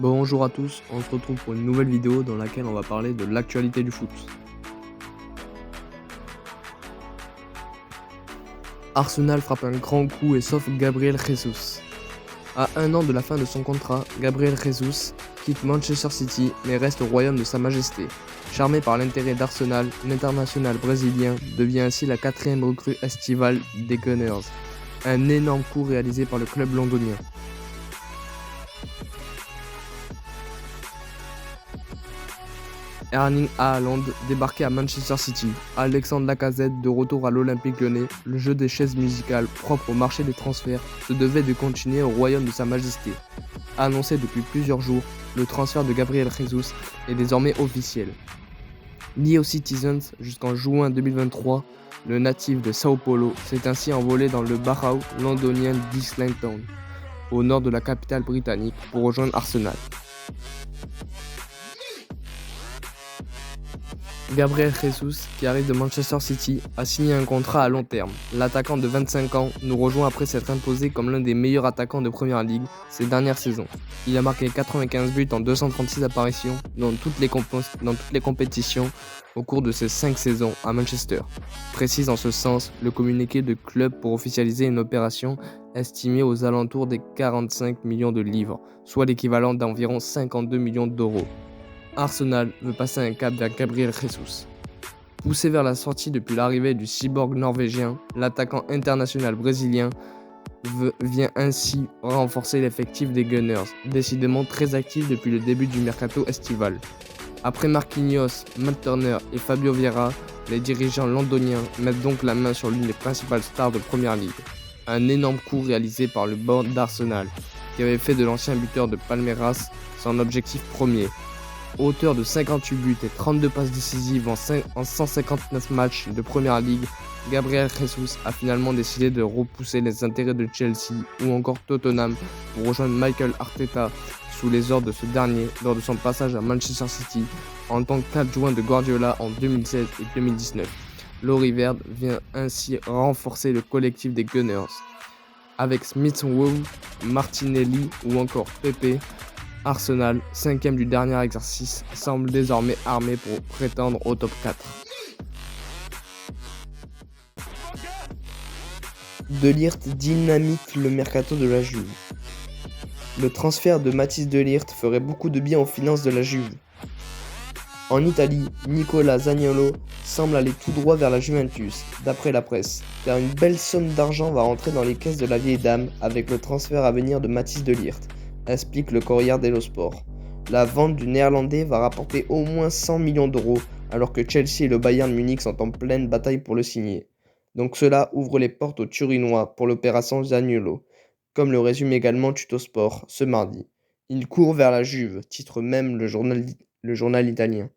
Bonjour à tous, on se retrouve pour une nouvelle vidéo dans laquelle on va parler de l'actualité du foot. Arsenal frappe un grand coup et sauve Gabriel Jesus. À un an de la fin de son contrat, Gabriel Jesus quitte Manchester City mais reste au royaume de Sa Majesté. Charmé par l'intérêt d'Arsenal, l'international brésilien devient ainsi la quatrième recrue estivale des Gunners. Un énorme coup réalisé par le club londonien. Erling Haaland débarqué à Manchester City, Alexandre Lacazette de retour à l'Olympique Lyonnais, le jeu des chaises musicales propre au marché des transferts se devait de continuer au royaume de Sa Majesté. Annoncé depuis plusieurs jours, le transfert de Gabriel Jesus est désormais officiel. Lié aux Citizens jusqu'en juin 2023, le natif de Sao Paulo s'est ainsi envolé dans le Barrow londonien d'Islington, au nord de la capitale britannique, pour rejoindre Arsenal. Gabriel Jesus, qui arrive de Manchester City, a signé un contrat à long terme. L'attaquant de 25 ans nous rejoint après s'être imposé comme l'un des meilleurs attaquants de Première Ligue ces dernières saisons. Il a marqué 95 buts en 236 apparitions dans toutes les compétitions au cours de ses 5 saisons à Manchester. Précise en ce sens le communiqué de club pour officialiser une opération estimée aux alentours des 45 millions de livres, soit l'équivalent d'environ 52 millions d'euros. Arsenal veut passer un cap vers Gabriel Jesus. Poussé vers la sortie depuis l'arrivée du cyborg norvégien, l'attaquant international brésilien vient ainsi renforcer l'effectif des Gunners, décidément très actif depuis le début du mercato estival. Après Marquinhos, Matt Turner et Fabio Vieira, les dirigeants londoniens mettent donc la main sur l'une des principales stars de Première Ligue. Un énorme coup réalisé par le board d'Arsenal, qui avait fait de l'ancien buteur de Palmeiras son objectif premier. Auteur de 58 buts et 32 passes décisives en 159 matchs de Première Ligue, Gabriel Jesus a finalement décidé de repousser les intérêts de Chelsea ou encore Tottenham pour rejoindre Mikel Arteta sous les ordres de ce dernier lors de son passage à Manchester City en tant qu'adjoint de Guardiola en 2016 et 2019. Laurie Verde vient ainsi renforcer le collectif des Gunners. Avec Smith Rowe, Martinelli ou encore Pepe, Arsenal, 5e du dernier exercice, semble désormais armé pour prétendre au top 4. De Ligt dynamite le mercato de la Juve. Le transfert de Mathis de Ligt ferait beaucoup de bien aux finances de la Juve. En Italie, Nicola Zaniolo semble aller tout droit vers la Juventus, d'après la presse, car une belle somme d'argent va rentrer dans les caisses de la vieille dame avec le transfert à venir de Mathis de Ligt, explique le Corriere dello Sport. La vente du néerlandais va rapporter au moins 100 millions d'euros, alors que Chelsea et le Bayern Munich sont en pleine bataille pour le signer. Donc cela ouvre les portes aux Turinois pour l'opération Zaniolo, comme le résume également Tuttosport ce mardi. Il court vers la Juve, titre même le journal italien.